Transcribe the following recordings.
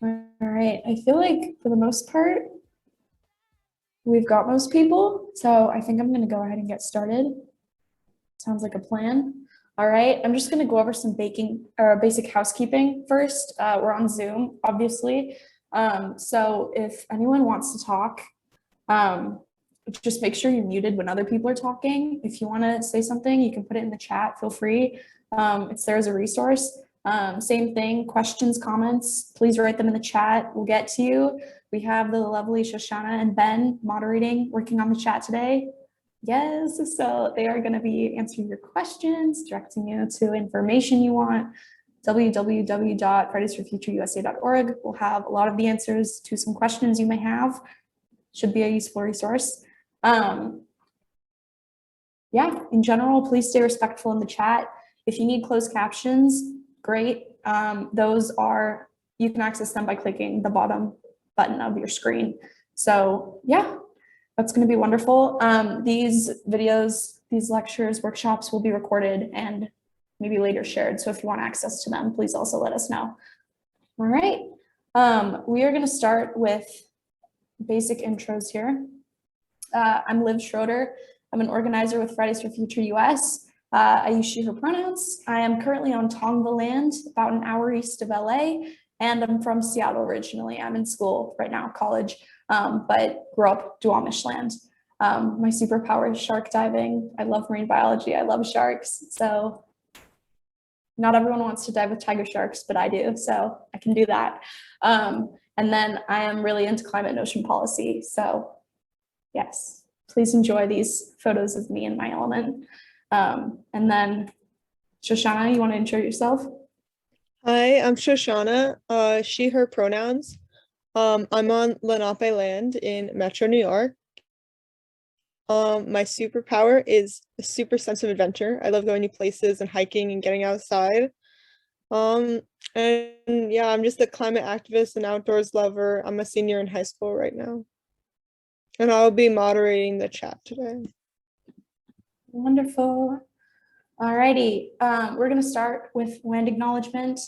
All right, I feel like for the most part, we've got most people, so I think I'm gonna go ahead and get started. Sounds like a plan. All right, I'm just gonna go over some basic housekeeping first. We're on Zoom, obviously. So if anyone wants to talk, just make sure you're muted when other people are talking. If you wanna say something, you can put it in the chat, feel free. It's there as a resource. Same thing, questions, comments, please write them in the chat. We'll get to you. We have the lovely Shoshana and Ben moderating, working on the chat today. Yes, so they are going to be answering your questions, directing you to information you want. www.fridaysforfutureusa.org will have a lot of the answers to some questions you may have. Should be a useful resource. Yeah, in general, please stay respectful in the chat. If you need closed captions, great. You can access them by clicking the bottom button of your screen. So yeah, that's going to be wonderful. These videos, these lectures, workshops will be recorded and maybe later shared. So if you want access to them, please also let us know. All right. We are going to start with basic intros here. I'm Liv Schroeder. I'm an organizer with Fridays for Future US. I use she, her pronouns. I am currently on Tongva land, about an hour east of LA, and I'm from Seattle originally. I'm in school right now, college, but grew up Duwamish land. My superpower is shark diving. I love marine biology. I love sharks. So not everyone wants to dive with tiger sharks, but I do, so I can do that. And then I am really into climate and ocean policy. So yes, please enjoy these photos of me in my element. And then Shoshana, you want to intro yourself? Hi, I'm Shoshana, she, her pronouns. I'm on Lenape land in Metro New York. My superpower is a super sense of adventure. I love going to places and hiking and getting outside. And yeah, I'm just a climate activist and outdoors lover. I'm a senior in high school right now. And I'll be moderating the chat today. Wonderful. All righty, we're going to start with land acknowledgement.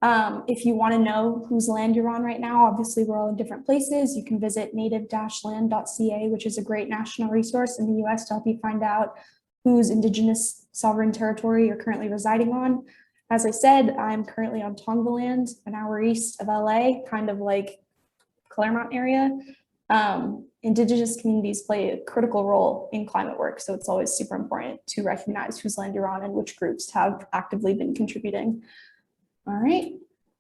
If you want to know whose land you're on right now, obviously we're all in different places. You can visit native-land.ca, which is a great national resource in the US to help you find out whose Indigenous sovereign territory you're currently residing on. As I said, I'm currently on Tongva land, an hour east of LA, kind of like Claremont area. Indigenous communities play a critical role in climate work, so it's always super important to recognize whose land you're on and which groups have actively been contributing. All right,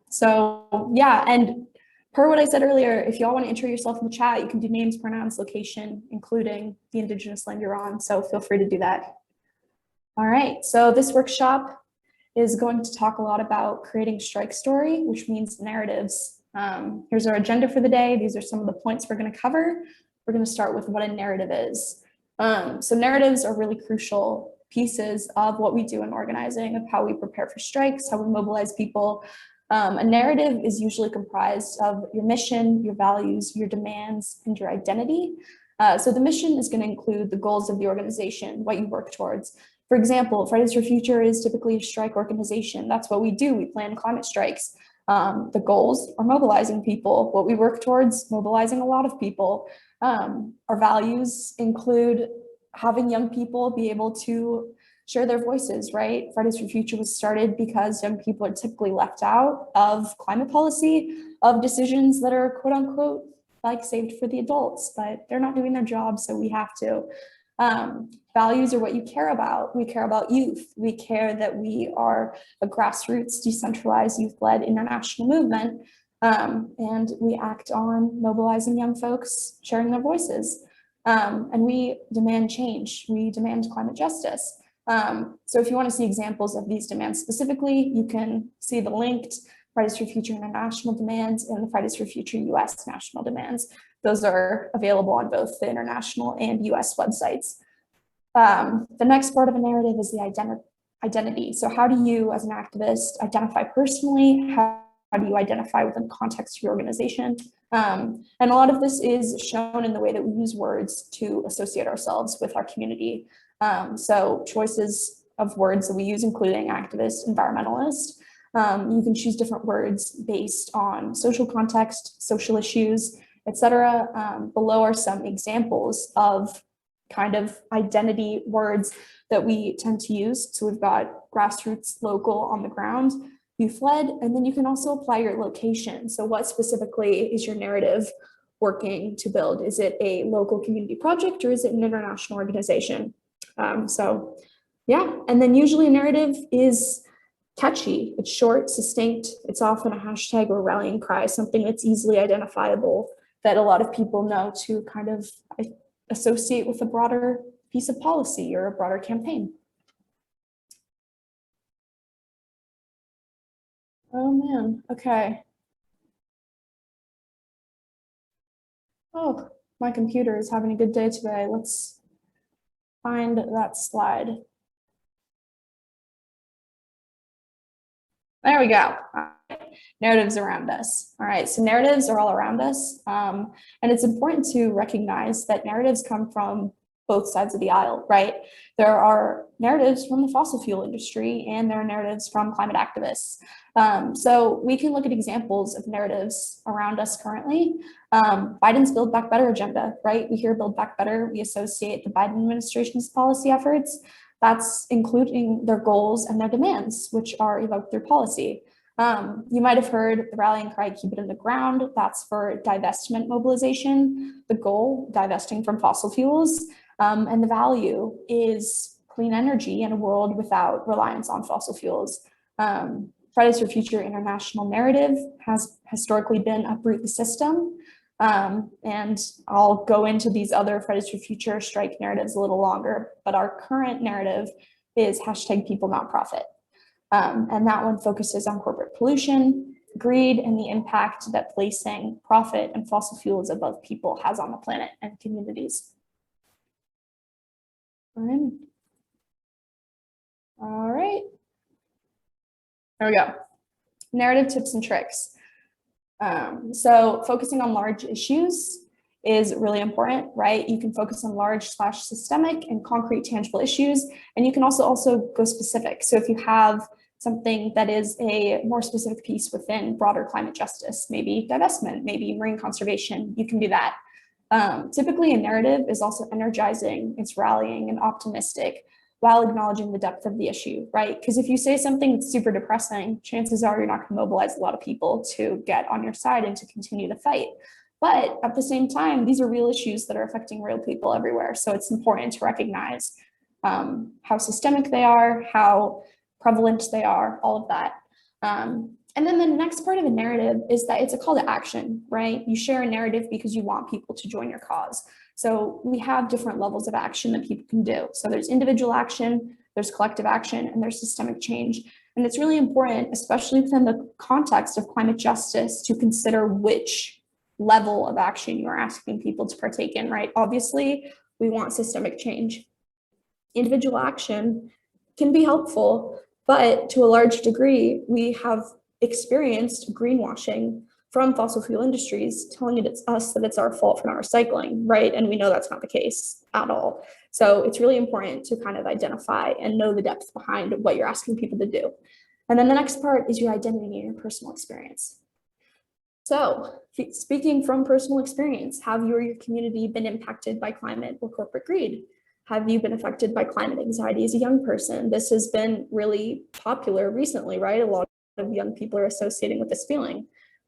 so yeah, and per what I said earlier, if y'all want to intro yourself in the chat, you can do names, pronouns, location, including the Indigenous land you're on, so feel free to do that. All right, so this workshop is going to talk a lot about creating strike story, which means narratives. Here's our agenda for the day. These are some of the points we're going to cover. We're going to start with what a narrative is. So narratives are really crucial pieces of what we do in organizing, of how we prepare for strikes, how we mobilize people. A narrative is usually comprised of your mission, your values, your demands, and your identity. So the mission is going to include the goals of the organization, what you work towards. For example, Fridays for Future is typically a strike organization. That's what we do. We plan climate strikes. The goals are mobilizing people. What we work towards, mobilizing a lot of people. Our values include having young people be able to share their voices, right? Fridays for Future was started because young people are typically left out of climate policy, of decisions that are quote unquote like saved for the adults, but they're not doing their job, so we have to. Values are what you care about. We care about youth. We care that we are a grassroots, decentralized, youth-led international movement. And we act on mobilizing young folks, sharing their voices. And we demand change. We demand climate justice. So if you want to see examples of these demands specifically, you can see the linked Fridays for Future International demands and the Fridays for Future US national demands. Those are available on both the international and US websites. The next part of a narrative is the identity. So how do you, as an activist, identify personally? How do you identify within the context of your organization? And a lot of this is shown in the way that we use words to associate ourselves with our community. So choices of words that we use, including activist, environmentalist. You can choose different words based on social context, social issues, etc. Below are some examples of kind of identity words that we tend to use. So we've got grassroots, local, on the ground, youth led, and then you can also apply your location. So what specifically is your narrative working to build? Is it a local community project or is it an international organization? So yeah, and then usually a narrative is catchy, it's short, succinct, it's often a hashtag or rallying cry, something that's easily identifiable that a lot of people know to kind of associate with a broader piece of policy or a broader campaign. Oh man, okay. Oh, my computer is having a good day today. Let's find that slide. There we go. Narratives around us. All right, so narratives are all around us. And it's important to recognize that narratives come from both sides of the aisle, right? There are narratives from the fossil fuel industry and there are narratives from climate activists. So we can look at examples of narratives around us currently. Biden's Build Back Better agenda, right? We hear Build Back Better, we associate the Biden administration's policy efforts. That's including their goals and their demands, which are evoked through policy. You might have heard the rallying cry, keep it in the ground. That's for divestment mobilization. The goal, divesting from fossil fuels. And the value is clean energy in a world without reliance on fossil fuels. Fridays for Future international narrative has historically been uproot the system. And I'll go into these other Fridays for Future strike narratives a little longer, but our current narrative is hashtag PeopleNot profit. And that one focuses on corporate pollution, greed, and the impact that placing profit and fossil fuels above people has on the planet and communities. All right. There we go. Narrative tips and tricks. So focusing on large issues is really important, right? You can focus on large/systemic and concrete tangible issues, and you can also go specific. So if you have something that is a more specific piece within broader climate justice, maybe divestment, maybe marine conservation, you can do that. Typically a narrative is also energizing, it's rallying and optimistic while acknowledging the depth of the issue, right? Because if you say something that's super depressing, chances are you're not going to mobilize a lot of people to get on your side and to continue the fight. But at the same time, these are real issues that are affecting real people everywhere. So it's important to recognize how systemic they are, how prevalent they are, all of that. And then the next part of a narrative is that it's a call to action, right? You share a narrative because you want people to join your cause. So we have different levels of action that people can do. So there's individual action, there's collective action, and there's systemic change. And it's really important, especially within the context of climate justice, to consider which level of action you are asking people to partake in, right? Obviously, we want systemic change. Individual action can be helpful, but to a large degree, we have experienced greenwashing from fossil fuel industries telling it's us that it's our fault for not recycling, right? And we know that's not the case at all. So it's really important to kind of identify and know the depth behind what you're asking people to do. And then the next part is your identity and your personal experience. So speaking from personal experience, have you or your community been impacted by climate or corporate greed? Have you been affected by climate anxiety as a young person? This has been really popular recently, right? A lot of young people are associating with this feeling.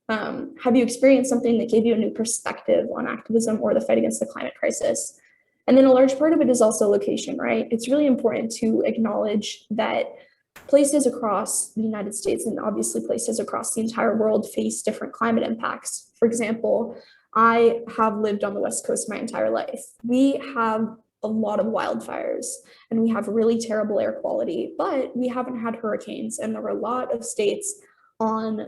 Have you experienced something that gave you a new perspective on activism or the fight against the climate crisis? And then a large part of it is also location, right? It's really important to acknowledge that places across the United States and obviously places across the entire world face different climate impacts. For example, I have lived on the West Coast my entire life. We have a lot of wildfires and we have really terrible air quality, but we haven't had hurricanes. And there were a lot of states on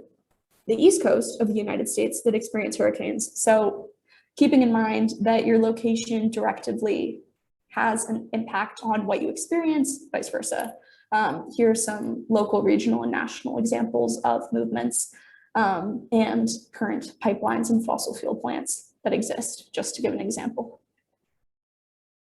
the East Coast of the United States that experience hurricanes. So keeping in mind that your location directively has an impact on what you experience, vice versa. Here are some local, regional, and national examples of movements and current pipelines and fossil fuel plants that exist, just to give an example.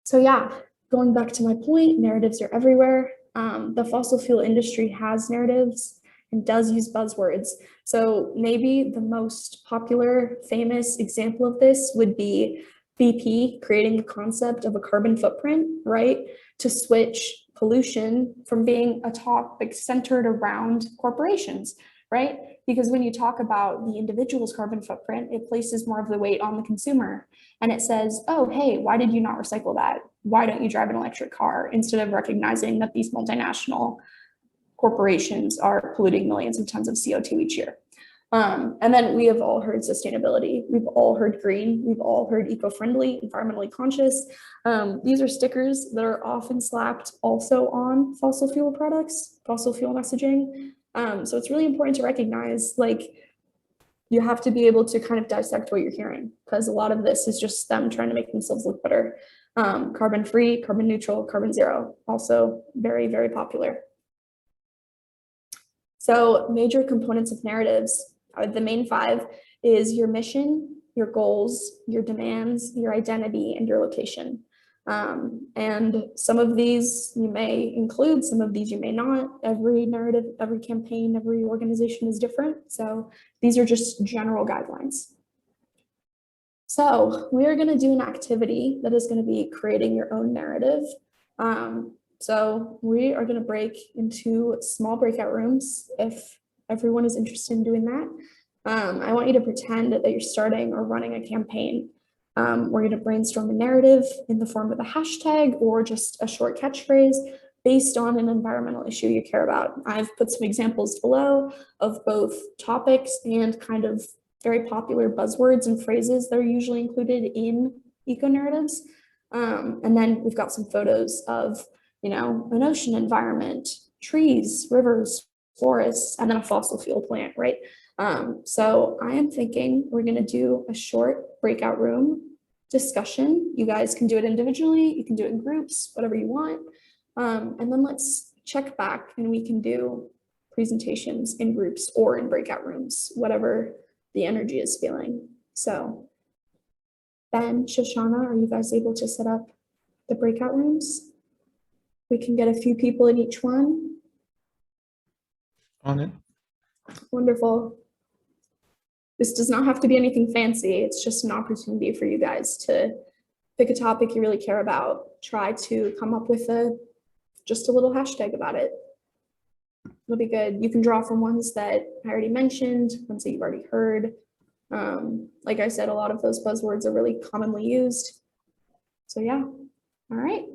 So yeah, going back to my point, narratives are everywhere. The fossil fuel industry has narratives. and does use buzzwords. So maybe the most popular, famous example of this would be BP creating the concept of a carbon footprint, right? To switch pollution from being a topic centered around corporations, right? Because when you talk about the individual's carbon footprint, it places more of the weight on the consumer. And it says, oh, hey, why did you not recycle that? Why don't you drive an electric car? Instead of recognizing that these multinational corporations are polluting millions of tons of CO2 each year. And then we have all heard sustainability. We've all heard green. We've all heard eco-friendly, environmentally conscious. These are stickers that are often slapped also on fossil fuel products, fossil fuel messaging. So it's really important to recognize, like, you have to be able to kind of dissect what you're hearing, because a lot of this is just them trying to make themselves look better. Carbon free, carbon neutral, carbon zero, also very, very popular. So major components of narratives, the main 5 is your mission, your goals, your demands, your identity, and your location. And some of these you may include, some of these you may not. Every narrative, every campaign, every organization is different. So these are just general guidelines. So we are going to do an activity that is going to be creating your own narrative. So we are going to break into small breakout rooms if everyone is interested in doing that. I want you to pretend that you're starting or running a campaign. We're going to brainstorm a narrative in the form of a hashtag or just a short catchphrase based on an environmental issue you care about. I've put some examples below of both topics and kind of very popular buzzwords and phrases that are usually included in eco-narratives. And then we've got some photos of, an ocean environment, trees, rivers, forests, and then a fossil fuel plant, right? So I am thinking we're going to do a short breakout room discussion. You guys can do it individually, you can do it in groups, whatever you want. And then let's check back and we can do presentations in groups or in breakout rooms, whatever the energy is feeling. So Ben, Shoshana, are you guys able to set up the breakout rooms? We can get a few people in each one. On it. Wonderful. This does not have to be anything fancy. It's just an opportunity for you guys to pick a topic you really care about. Try to come up with just a little hashtag about it. It'll be good. You can draw from ones that I already mentioned, ones that you've already heard. Like I said, a lot of those buzzwords are really commonly used. So yeah, all right.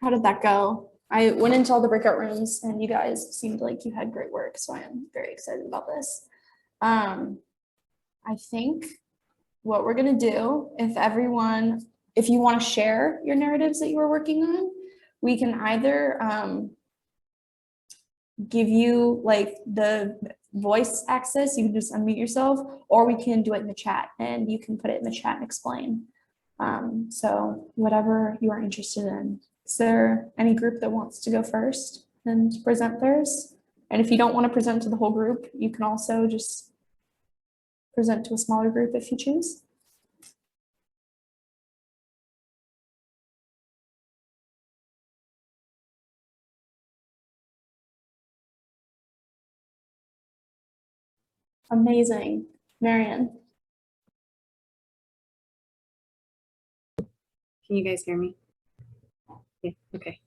How did that go? I went into all the breakout rooms and you guys seemed like you had great work, so I am very excited about this. I think what we're gonna do, if you want to share your narratives that you were working on, we can either give you like the voice access, you can just unmute yourself, or we can do it in the chat and you can put it in the chat and explain. So whatever you are interested in. Is there any group that wants to go first and present theirs? And if you don't want to present to the whole group, you can also just present to a smaller group if you choose. Amazing. Marian. Can you guys hear me? Yeah, okay.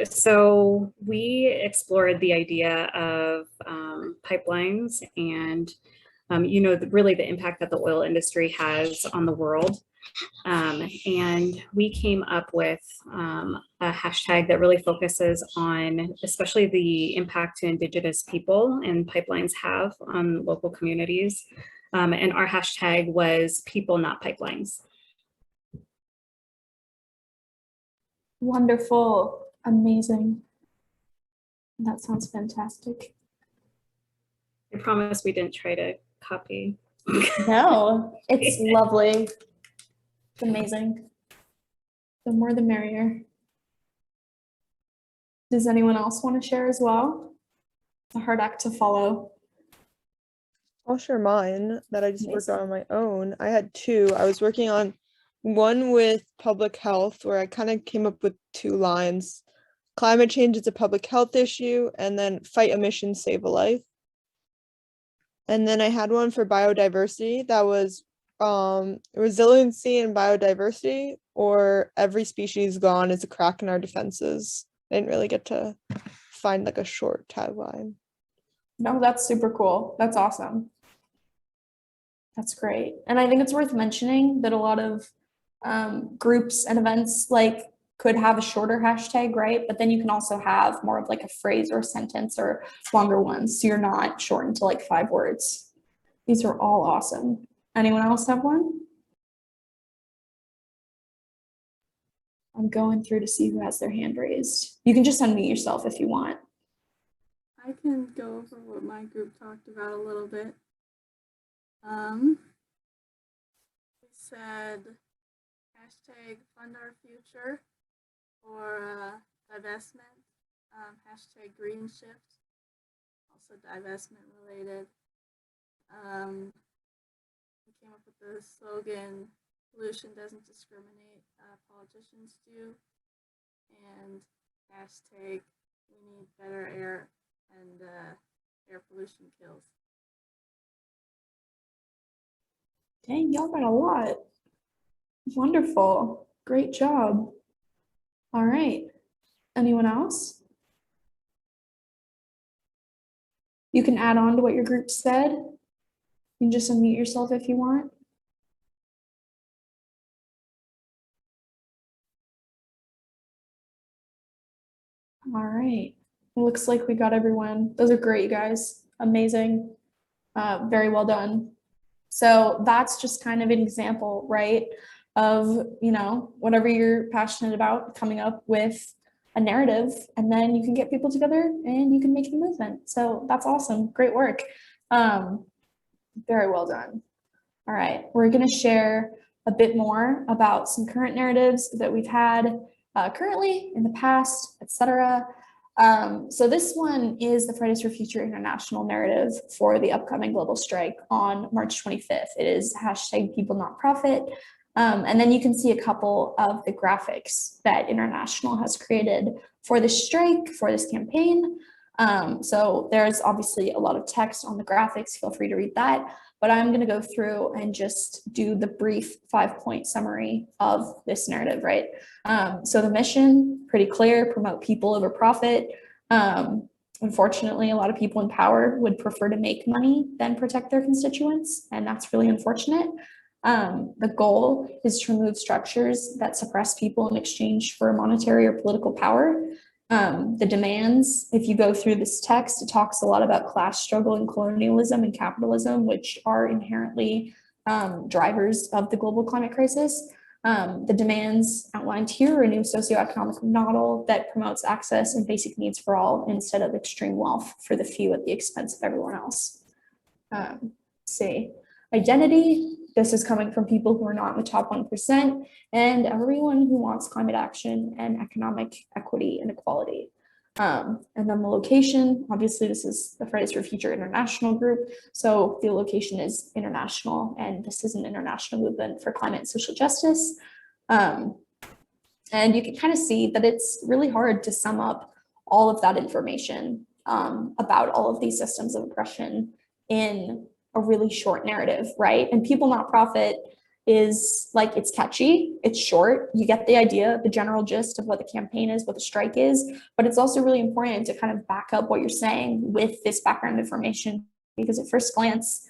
So we explored the idea of pipelines and, really the impact that the oil industry has on the world. And we came up with a hashtag that really focuses on especially the impact to Indigenous people and pipelines have on local communities. And our hashtag was PeopleNot pipelines. Wonderful. Amazing. That sounds fantastic. I promise we didn't try to copy. No, it's lovely. It's amazing. The more the merrier. Does anyone else want to share as well? It's a hard act to follow. I'll share mine that I just worked on my own. I had two. I was working on one with public health where I kind of came up with 2 lines. Climate change is a public health issue, and then fight emissions, save a life. And then I had one for biodiversity that was resiliency and biodiversity, or every species gone is a crack in our defenses. I didn't really get to find like a short tagline. No, that's super cool. That's awesome. That's great. And I think it's worth mentioning that a lot of groups and events like could have a shorter hashtag, right? But then you can also have more of like a phrase or a sentence or longer ones. So you're not shortened to like 5 words. These are all awesome. Anyone else have one? I'm going through to see who has their hand raised. You can just unmute yourself if you want. I can go over what my group talked about a little bit. We said hashtag fund our future for divestment, hashtag green shift, also divestment related. We came up with the slogan, pollution doesn't discriminate, politicians do, and hashtag we need better air and air pollution kills. Dang, y'all got a lot. Wonderful. Great job. All right. Anyone else? You can add on to what your group said. You can just unmute yourself if you want. All right. It looks like we got everyone. Those are great, you guys. Amazing. Very well done. So that's just kind of an example, right, of, whatever you're passionate about, coming up with a narrative, and then you can get people together and you can make the movement. So that's awesome. Great work. Very well done. All right. We're going to share a bit more about some current narratives that we've had currently, in the past, etc. So this one is the Fridays for Future International narrative for the upcoming global strike on March 25th. It is hashtag PeopleNotProfit. And then you can see a couple of the graphics that International has created for this strike, for this campaign. So there's obviously a lot of text on the graphics. Feel free to read that. But I'm going to go through and just do the brief 5-point summary of this narrative, right? So the mission, pretty clear, promote people over profit. Unfortunately, a lot of people in power would prefer to make money than protect their constituents, and that's really unfortunate. The goal is to remove structures that suppress people in exchange for monetary or political power. The demands, if you go through this text, it talks a lot about class struggle and colonialism and capitalism, which are inherently drivers of the global climate crisis. The demands outlined here are a new socioeconomic model that promotes access and basic needs for all instead of extreme wealth for the few at the expense of everyone else. See, identity, this is coming from people who are not in the top 1% and everyone who wants climate action and economic equity and equality. And then the location, obviously this is the Fridays for Future international group. So the location is international and this is an international movement for climate and social justice. And you can kind of see that it's really hard to sum up all of that information about all of these systems of oppression in a really short narrative, right? And PeopleNot profit is like, it's catchy, it's short, you get the idea, the general gist of what the campaign is, what the strike is, but it's also really important to kind of back up what you're saying with this background information, because at first glance,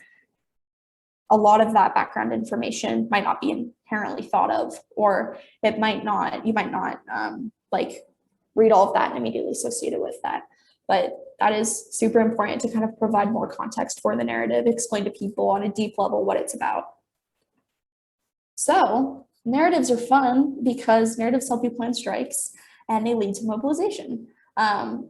a lot of that background information might not be inherently thought of, or it might not, you might not like read all of that and immediately associate it with that. But that is super important to kind of provide more context for the narrative, explain to people on a deep level what it's about. So narratives are fun because narratives help you plan strikes and they lead to mobilization.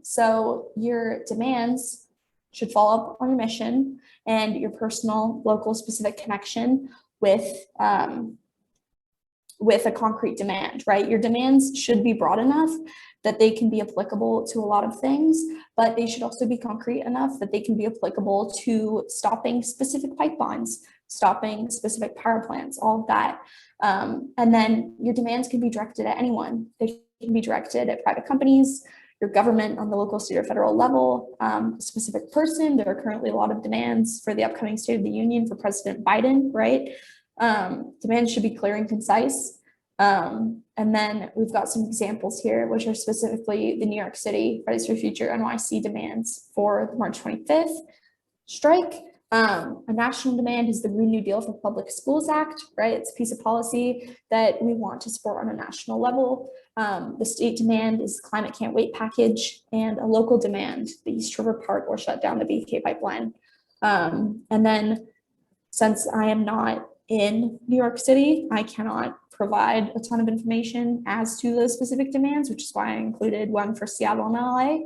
So your demands should follow up on your mission and your personal, local, specific connection with a concrete demand, right? Your demands should be broad enough that they can be applicable to a lot of things, but they should also be concrete enough that they can be applicable to stopping specific pipelines, stopping specific power plants, all of that. And then your demands can be directed at anyone. They can be directed at private companies, your government on the local, state, or federal level, a specific person. There are currently a lot of demands for the upcoming State of the Union for President Biden, right? Demands should be clear and concise. And then we've got some examples here, which are specifically the New York City Fridays for Future NYC demands for the March 25th strike. A national demand is the Green New Deal for Public Schools Act, right? It's a piece of policy that we want to support on a national level. The state demand is the Climate Can't Wait package, and a local demand, the East River Park will shut down the BK pipeline. And then since I am not in New York City, I cannot provide a ton of information as to those specific demands, which is why I included one for Seattle and LA.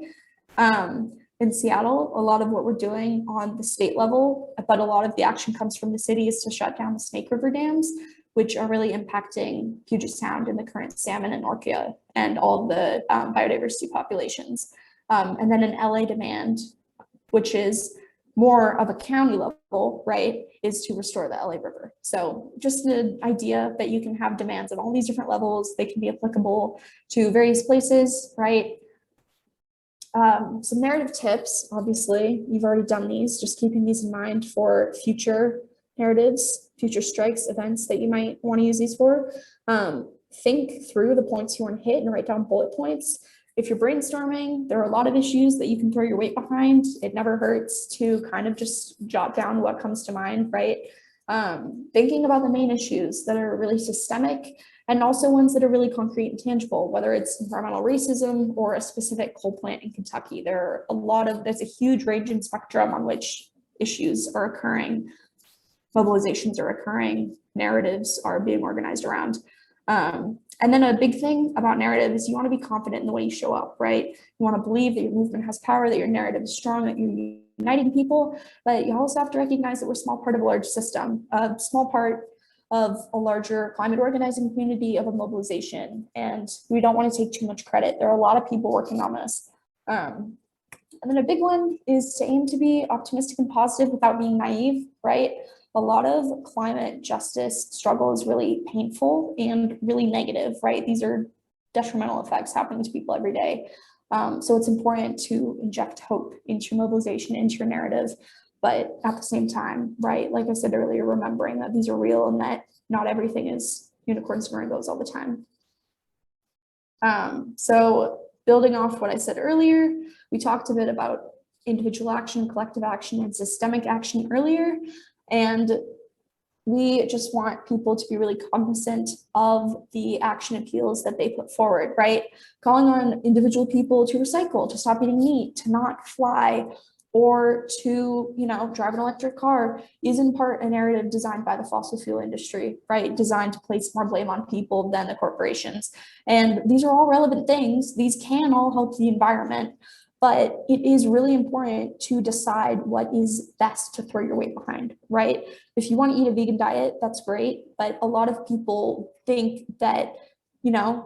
In Seattle, a lot of what we're doing on the state level, but a lot of the action comes from the city, is to shut down the Snake River dams, which are really impacting Puget Sound and the current salmon and orca and all of the biodiversity populations. And then an LA demand, which is more of a county level, right, is to restore the LA River. So just an idea that you can have demands at all these different levels. They can be applicable to various places, right? Some narrative tips, obviously, you've already done these, just keeping these in mind for future narratives, future strikes, events that you might want to use these for. Think through the points you want to hit and write down bullet points. If you're brainstorming, there are a lot of issues that you can throw your weight behind. It never hurts to kind of just jot down what comes to mind, right? Thinking about the main issues that are really systemic and also ones that are really concrete and tangible, whether it's environmental racism or a specific coal plant in Kentucky. There's a huge range and spectrum on which issues are occurring, mobilizations are occurring, narratives are being organized around. And then a big thing about narrative is you want to be confident in the way you show up, right? You want to believe that your movement has power, that your narrative is strong, that you're uniting people, but you also have to recognize that we're a small part of a large system, a small part of a larger climate organizing community, of a mobilization, and we don't want to take too much credit. There are a lot of people working on this. And then a big one is to aim to be optimistic and positive without being naive, right? A lot of climate justice struggle is really painful and really negative, right? These are detrimental effects happening to people every day. So it's important to inject hope into your mobilization, into your narrative, but at the same time, right, like I said earlier, remembering that these are real and that not everything is unicorns and rainbows all the time. So building off what I said earlier, we talked a bit about individual action, collective action, and systemic action earlier. And we just want people to be really cognizant of the action appeals that they put forward, right? Calling on individual people to recycle, to stop eating meat, to not fly, or to, drive an electric car is in part a narrative designed by the fossil fuel industry, right? Designed to place more blame on people than the corporations. And these are all relevant things. These can all help the environment, but it is really important to decide what is best to throw your weight behind, right? If you want to eat a vegan diet, that's great. But a lot of people think that,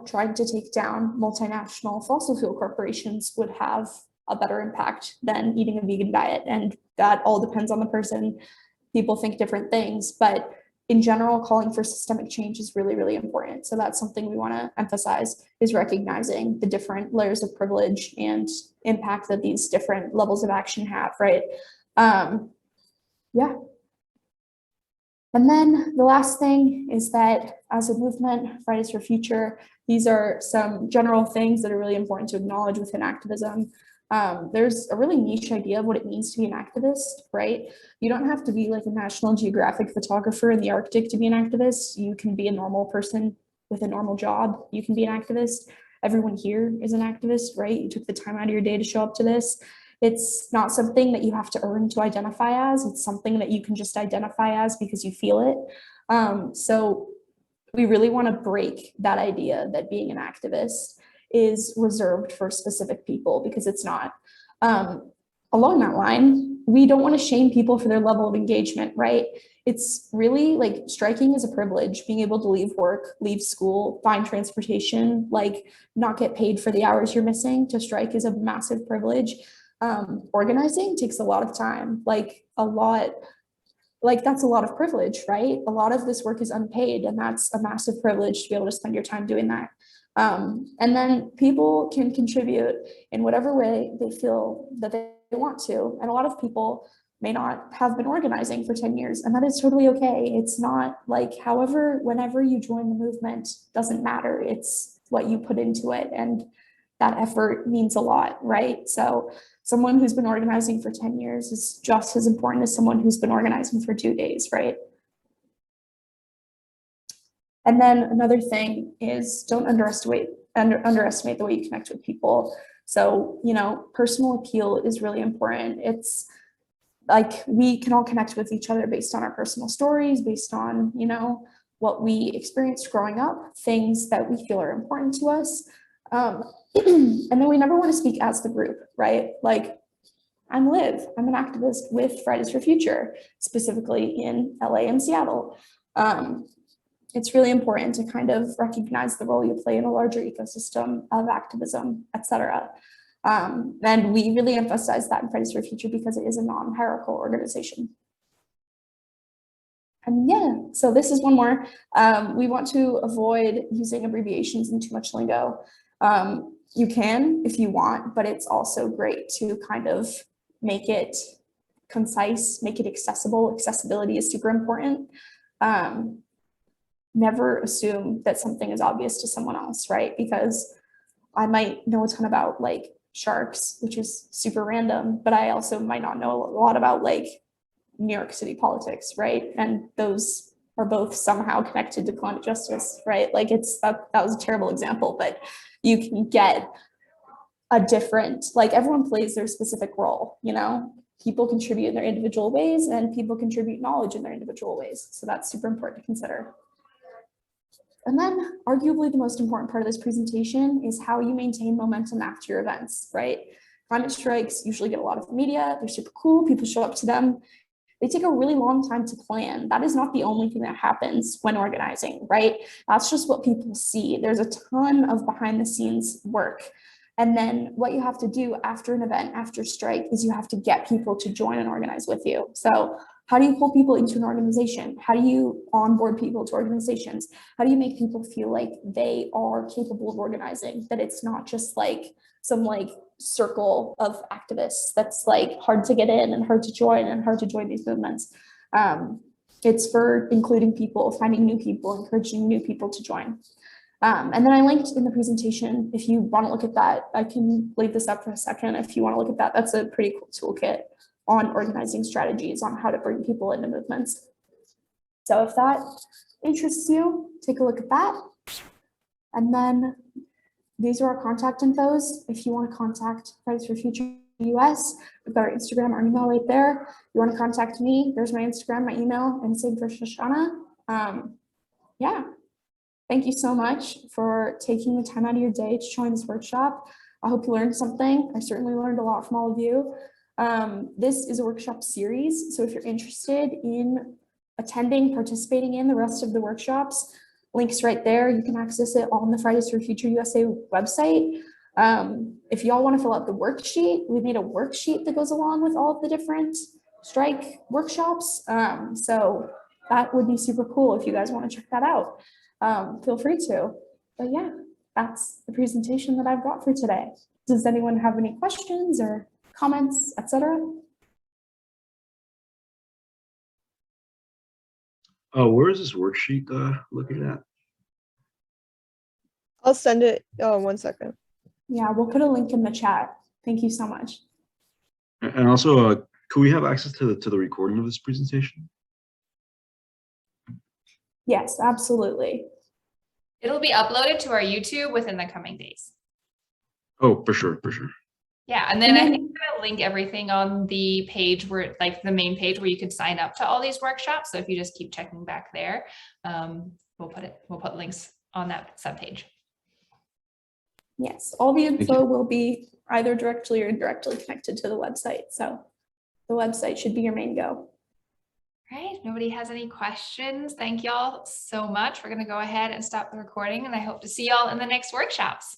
trying to take down multinational fossil fuel corporations would have a better impact than eating a vegan diet. And that all depends on the person. People think different things, but in general, calling for systemic change is really, really important. So that's something we want to emphasize, is recognizing the different layers of privilege and impact that these different levels of action have, right? Yeah. And then the last thing is that as a movement, Fridays for Future, these are some general things that are really important to acknowledge within activism. There's a really niche idea of what it means to be an activist, right? You don't have to be like a National Geographic photographer in the Arctic to be an activist. You can be a normal person with a normal job. You can be an activist. Everyone here is an activist, right? You took the time out of your day to show up to this. It's not something that you have to earn to identify as. It's something that you can just identify as because you feel it. So we really want to break that idea that being an activist is reserved for specific people, because it's not. Along that line, we don't want to shame people for their level of engagement, right? It's really like striking is a privilege. Being able to leave work, leave school, find transportation, like not get paid for the hours you're missing to strike is a massive privilege. Organizing takes a lot of time, that's a lot of privilege, right? A lot of this work is unpaid, and that's a massive privilege to be able to spend your time doing that. And then people can contribute in whatever way they feel that they want to. And a lot of people may not have been organizing for 10 years, and that is totally okay. It's not like, whenever you join the movement, doesn't matter. It's what you put into it, and that effort means a lot, right? So someone who's been organizing for 10 years is just as important as someone who's been organizing for 2 days, right? And then another thing is, don't underestimate the way you connect with people. So, personal appeal is really important. It's like we can all connect with each other based on our personal stories, based on, what we experienced growing up, things that we feel are important to us. And then we never want to speak as the group, right? Like, I'm Liv, I'm an activist with Fridays for Future, specifically in LA and Seattle. It's really important to kind of recognize the role you play in a larger ecosystem of activism, et cetera. And we really emphasize that in Fridays for Future because it is a non-hierarchical organization. And yeah, so this is one more. We want to avoid using abbreviations and too much lingo. You can if you want, but it's also great to kind of make it concise, make it accessible. Accessibility is super important. Never assume that something is obvious to someone else, right? Because I might know a ton about like sharks, which is super random, but I also might not know a lot about like New York City politics, right? And those are both somehow connected to climate justice, right? Like that was a terrible example, but you can get a different, like everyone plays their specific role, people contribute in their individual ways and people contribute knowledge in their individual ways. So that's super important to consider. And then arguably the most important part of this presentation is how you maintain momentum after your events, right? Climate strikes usually get a lot of media. They're super cool. People show up to them. They take a really long time to plan. That is not the only thing that happens when organizing, right? That's just what people see. There's a ton of behind the scenes work. And then what you have to do after an event, after strike, is you have to get people to join and organize with you. So how do you pull people into an organization? How do you onboard people to organizations? How do you make people feel like they are capable of organizing, that it's not just like some like circle of activists that's like hard to get in and hard to join these movements. It's for including people, finding new people, encouraging new people to join. And then I linked in the presentation, if you want to look at that, I can leave this up for a second. If you want to look at that, that's a pretty cool toolkit on organizing strategies on how to bring people into movements. So if that interests you, take a look at that. And then these are our contact infos. If you want to contact Fridays for Future US, we've got our Instagram, our email right there. If you want to contact me, there's my Instagram, my email, and same for Shoshana. Yeah. Thank you so much for taking the time out of your day to join this workshop. I hope you learned something. I certainly learned a lot from all of you. This is a workshop series, so if you're interested in attending, participating in the rest of the workshops, links right there. You can access it on the Fridays for Future USA website. If y'all want to fill out the worksheet, we made a worksheet that goes along with all of the different strike workshops. So that would be super cool if you guys want to check that out. Feel free to. But yeah, that's the presentation that I've got for today. Does anyone have any questions or comments, etc.? Oh, where is this worksheet looking at? I'll send it. Oh, 1 second. Yeah, we'll put a link in the chat. Thank you so much. And also, could we have access to the recording of this presentation? Yes, absolutely. It'll be uploaded to our YouTube within the coming days. Oh, for sure, for sure. Yeah, and then I think I'm gonna link everything on the page where, like the main page where you can sign up to all these workshops. So if you just keep checking back there, we'll put links on that subpage. Yes, all the Thank info you. will be either directly or indirectly connected to the website. So the website should be your main go. Right, nobody has any questions. Thank y'all so much. We're gonna go ahead and stop the recording, and I hope to see y'all in the next workshops.